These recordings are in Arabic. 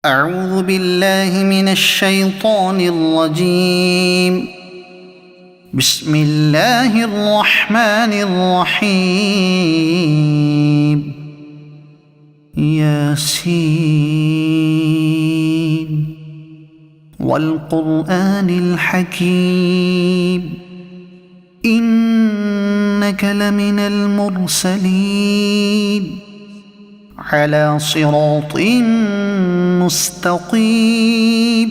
أعوذ بالله من الشيطان الرجيم. بسم الله الرحمن الرحيم. ياسين والقرآن الحكيم إنك لمن المرسلين على صراط مستقيم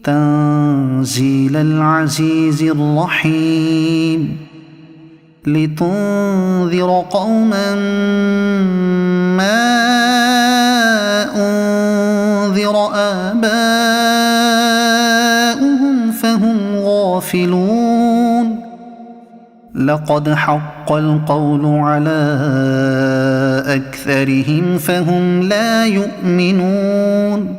تنزيل العزيز الرحيم لتنذر قوما ما أنذر آباؤهم فهم غافلون. لقد حق القول على أكثرهم فهم لا يؤمنون.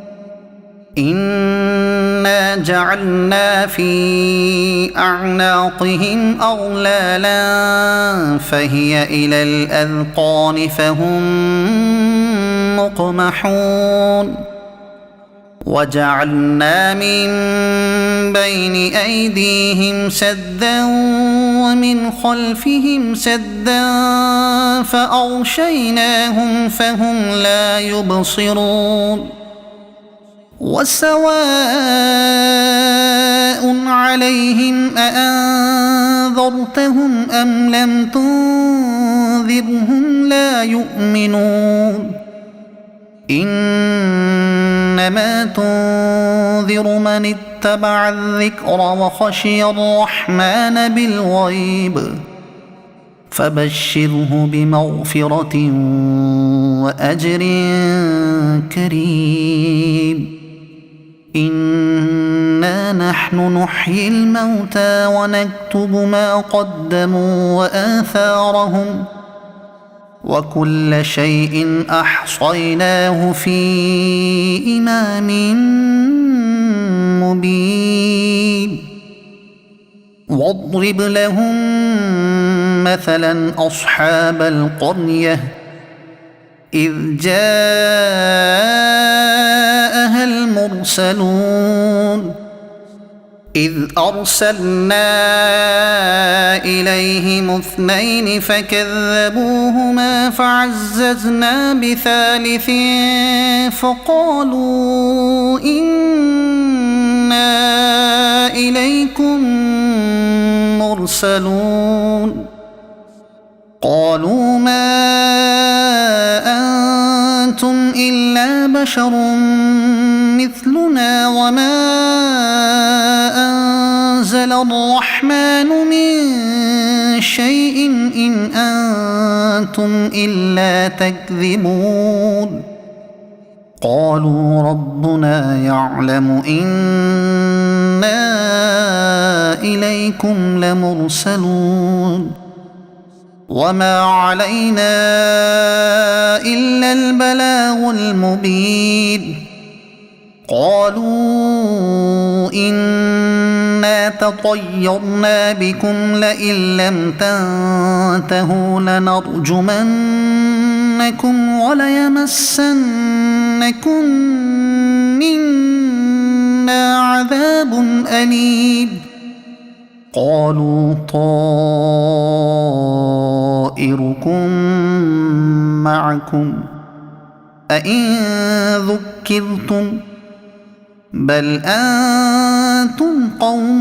إنا جعلنا في أعناقهم أغلالا فهي إلى الأذقان فهم مقمحون. وجعلنا من بين أيديهم سدا ومن خلفهم سدا فأغشيناهم فهم لا يبصرون. وسواء عليهم أأنذرتهم أم لم تنذرهم لا يؤمنون. إنما تنذر من اتبع الذكر وخشي الرحمن بالغيب فبشره بمغفرة وأجر كريم. إنا نحن نحيي الموتى ونكتب ما قدموا وآثارهم وكل شيء أحصيناه في إمام مبين. واضرب لهم مثلا أصحاب القرية إذ جاءها المرسلون إذ أرسلنا إليهم اثنين فكذبوهما فعززنا بثالث فقالوا إنا إليكم مرسلون. قالوا ما أنتم إلا بشر مثلنا وما أنزل الرحمن من شيء إن أنتم إلا تكذبون. قالوا ربنا يعلم إنا إليكم لمرسلون وما علينا إلا البلاغ المبين. قالوا إنا تطيرنا بكم لئن لم تنتهوا لنرجمنكم وليمسنكم منا عذاب أليم. قالوا طائركم معكم أئن ذكرتم بل أنتم قوم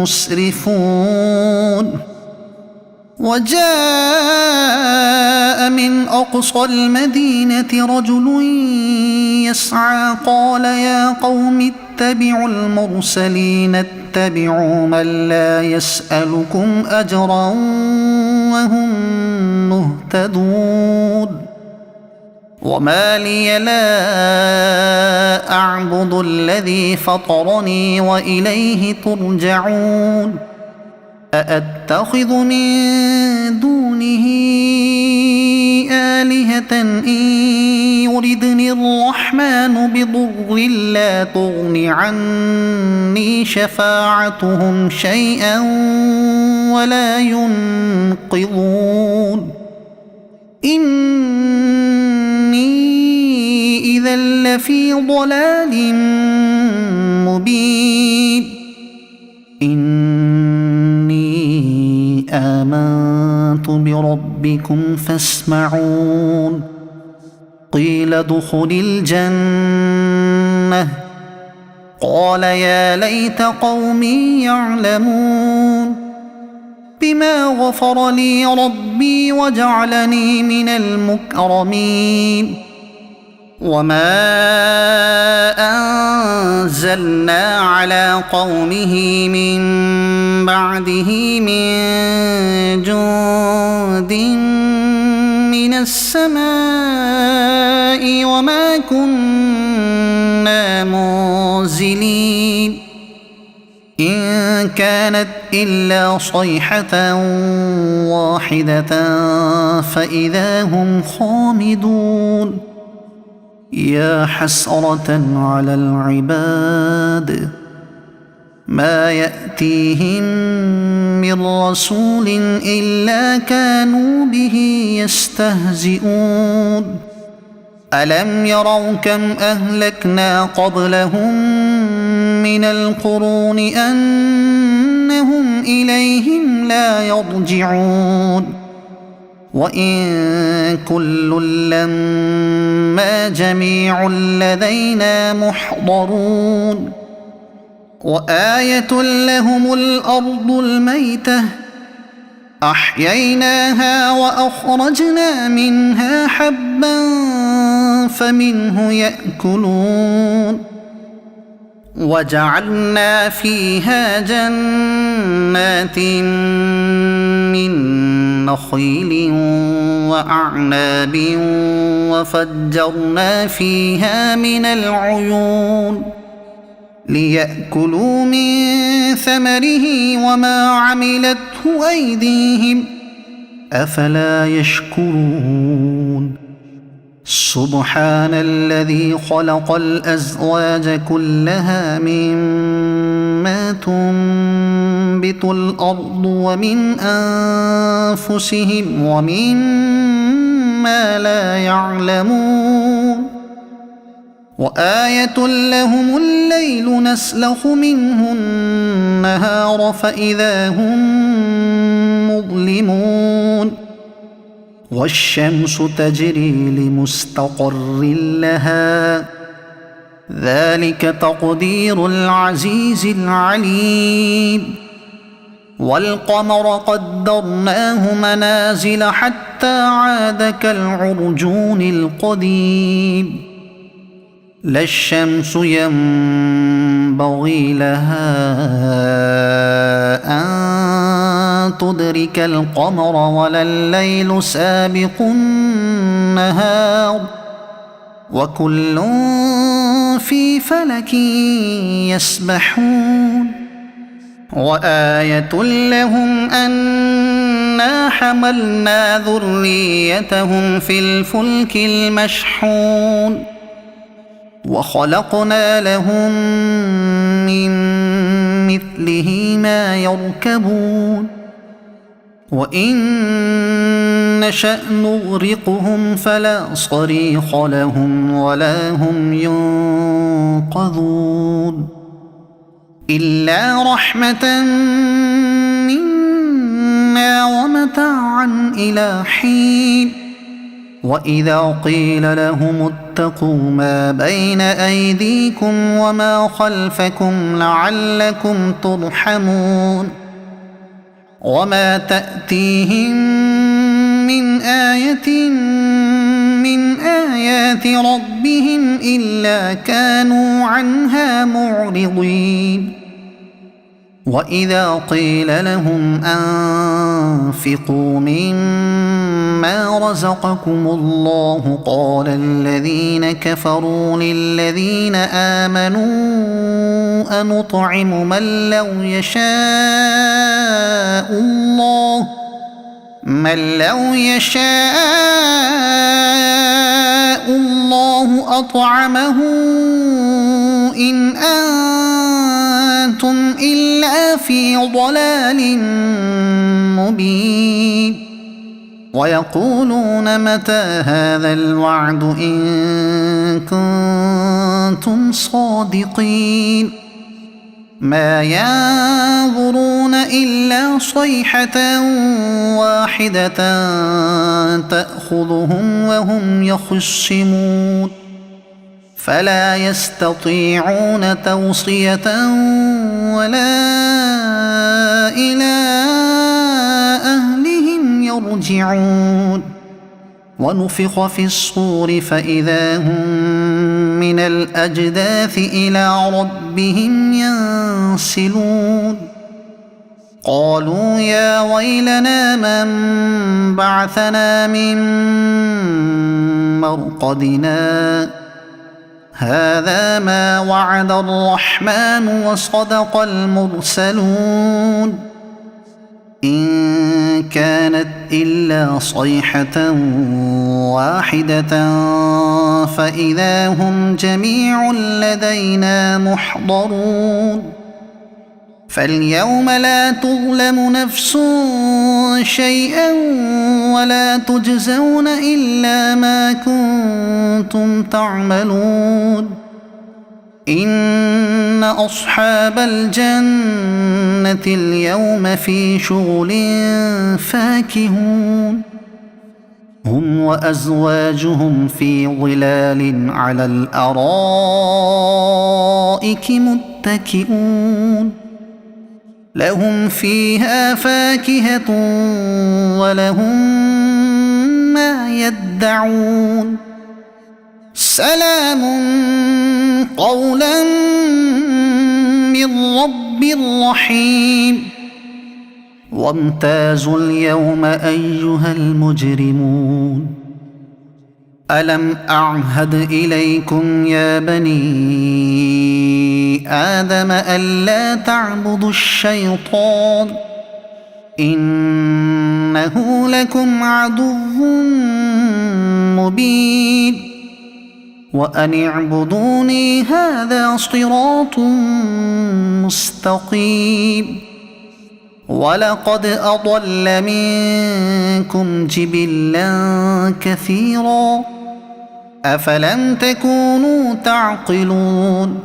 مسرفون. وجاء من أقصى المدينة رجل يسعى قال يا قوم اتبعوا المرسلين اتبعوا من لا يسألكم أجرا وهم مهتدون. وما لي لا أعبد الذي فطرني وإليه ترجعون. أأتخذ من دونه آلهة إن يردني الرحمن بضر لا تغن عني شفاعتهم شيئا ولا ينقذون. إني إذا لفي ضلال مبين إني آمنت بربكم فاسمعون قيل ادخل الجنة قال يا ليت قومي يعلمون بما غفر لي ربي وجعلني من المكرمين وما أنزلنا على قومه من بعده من جند من السماء وما كنا منزلين إن كانت إلا صيحة واحدة فإذا هم خامدون يا حسرة على العباد ما يأتيهم من رسول إلا كانوا به يستهزئون ألم يروا كم أهلكنا قبلهم من القرون أنهم إليهم لا يرجعون وإن كل لما جميع لدينا محضرون وآية لهم الأرض الميتة أحييناها وأخرجنا منها حبا فمنه يأكلون وجعلنا فيها جنات من نخيل وأعناب وفجرنا فيها من العيون ليأكلوا من ثمره وما عملته أيديهم أفلا يشكرون سبحان الذي خلق الأزواج كلها مما تنبت الأرض ومن أنفسهم ومما لا يعلمون وآية لهم الليل نسلخ منه النهار فإذا هم مظلمون والشمس تجري لمستقر لها ذلك تقدير العزيز العليم والقمر قدرناه منازل حتى عاد كالعرجون القديم لا الشمس ينبغي لها أن تدرك القمر ولا الليل سابق النهار وكل في فلك يسبحون وآية لهم أنا حملنا ذريتهم في الفلك المشحون وخلقنا لهم من مثله ما يركبون وإن نشأ نغرقهم فلا صريخ لهم ولا هم ينقذون إلا رحمة منا ومتاعا إلى حين وإذا قيل لهم اتقوا ما بين أيديكم وما خلفكم لعلكم ترحمون وما تأتيهم من آية من آيات ربهم إلا كانوا عنها معرضين وإذا قيل لهم أنفقوا مما رزقكم الله قال الذين كفروا للذين آمنوا أنطعم من لو يشاء الله أطعمه إن أنتم إلا في ضلال مبين ويقولون متى هذا الوعد إن كنتم صادقين ما ينظرون إلا صيحة واحدة تأخذهم وهم يخصمون فلا يستطيعون توصية ولا إلى أهلهم يرجعون ونفخ في الصور فإذا هم من الأجداث إلى ربهم ينسلون قالوا يا ويلنا من بعثنا من مرقدنا هذا ما وعد الرحمن وصدق المرسلون إن كانت إلا صيحة واحدة فإذا هم جميع لدينا محضرون فاليوم لا تظلم نفس شيئا ولا تجزون إلا ما كنتم تعملون إن أصحاب الجنة اليوم في شغل فاكهون هم وأزواجهم في ظلال على الأرائك متكئون لهم فيها فاكهة ولهم ما يدعون سلام قولا من رب رحيم وامتازوا اليوم أيها المجرمون ألم أعهد إليكم يا بني آدم ألا تعبدوا الشيطان إنه لكم عدو مبين وأن اعبدوني هذا صراط مستقيم ولقد أضل منكم جبلا كثيرا أفلم تكونوا تعقلون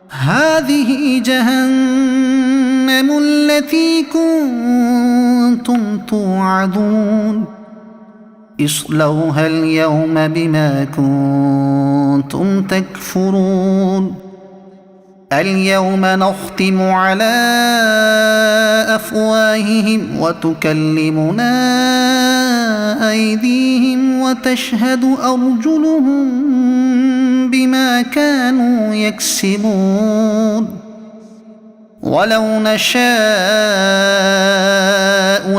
هذه جهنم التي كنتم توعدون اصلوها اليوم بما كنتم تكفرون اليوم نختم على أفواههم وتكلمنا أيديهم وتشهد أرجلهم بما كانوا يكسبون ولو نشاء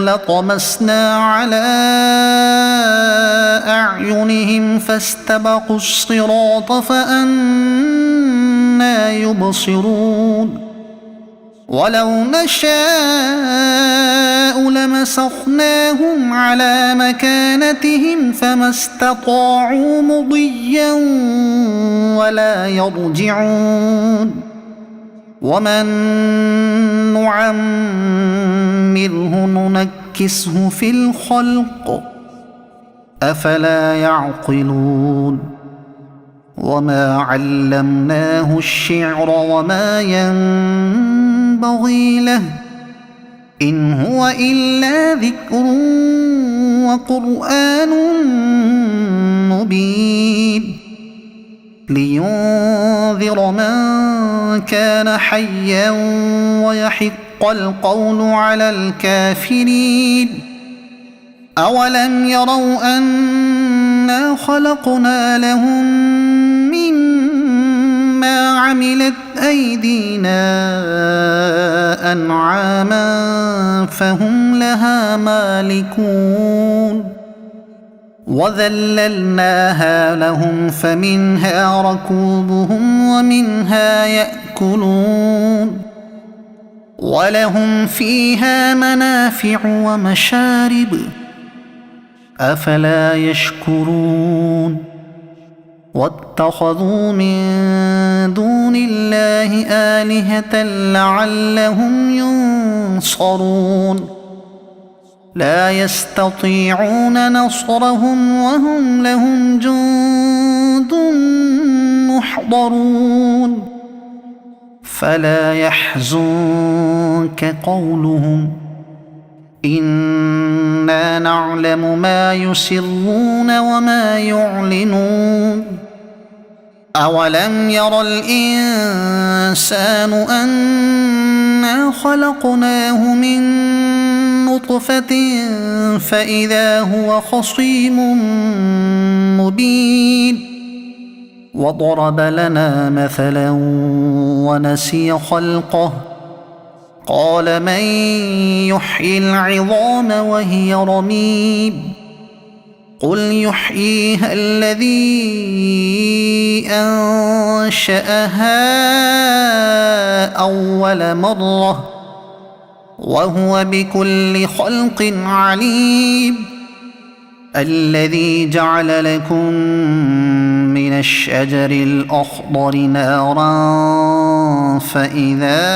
لطمسنا على أعينهم فاستبقوا الصراط فأنى يبصرون ولو نشاء لمسخناهم على مكانتهم فما استطاعوا مضيا ولا يرجعون ومن نعمره ننكسه في الخلق أفلا يعقلون وما علمناه الشعر وما ينبغي له إن هو إلا ذكر وقرآن مبين لينذر من كان حيا ويحق القول على الكافرين أولم يروا أنا خلقنا لهم مما عملت أيدينا أنعاما فهم لها مالكون وذللناها لهم فمنها ركوبهم ومنها يأكلون ولهم فيها منافع ومشارب أفلا يشكرون واتخذوا من دون الله آلهة لعلهم ينصرون لا يستطيعون نصرهم وهم لهم جند محضرون فلا يحزنك قولهم إنا نعلم ما يسرون وما يعلنون أولم ير الإنسان أنا خلقناه من نطفة فإذا هو خصيم مبين وضرب لنا مثلا ونسي خلقه قال من يحيي العظام وهي رميم قل يحييها الذي أنشأها أول مرة وهو بكل خلق عليم الذي جعل لكم من الشجر الأخضر نارا فإذا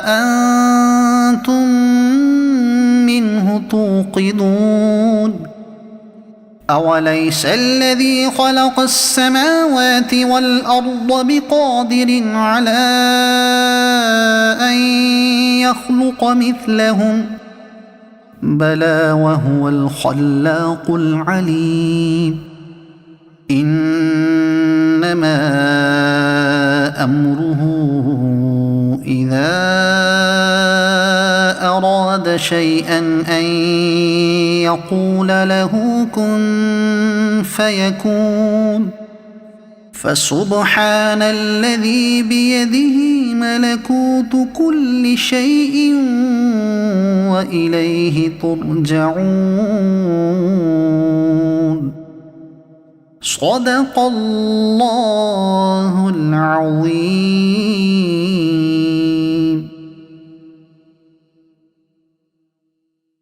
أنتم منه توقدون أوليس الذي خلق السماوات والأرض بقادر على أن يخلق مثلهم بلى وهو الخلاق العليم إنما أمره إذا أراد شيئا أن يقول له كن فيكون فسبحان الذي بيده ملكوت كل شيء وإليه ترجعون صدق الله العظيم.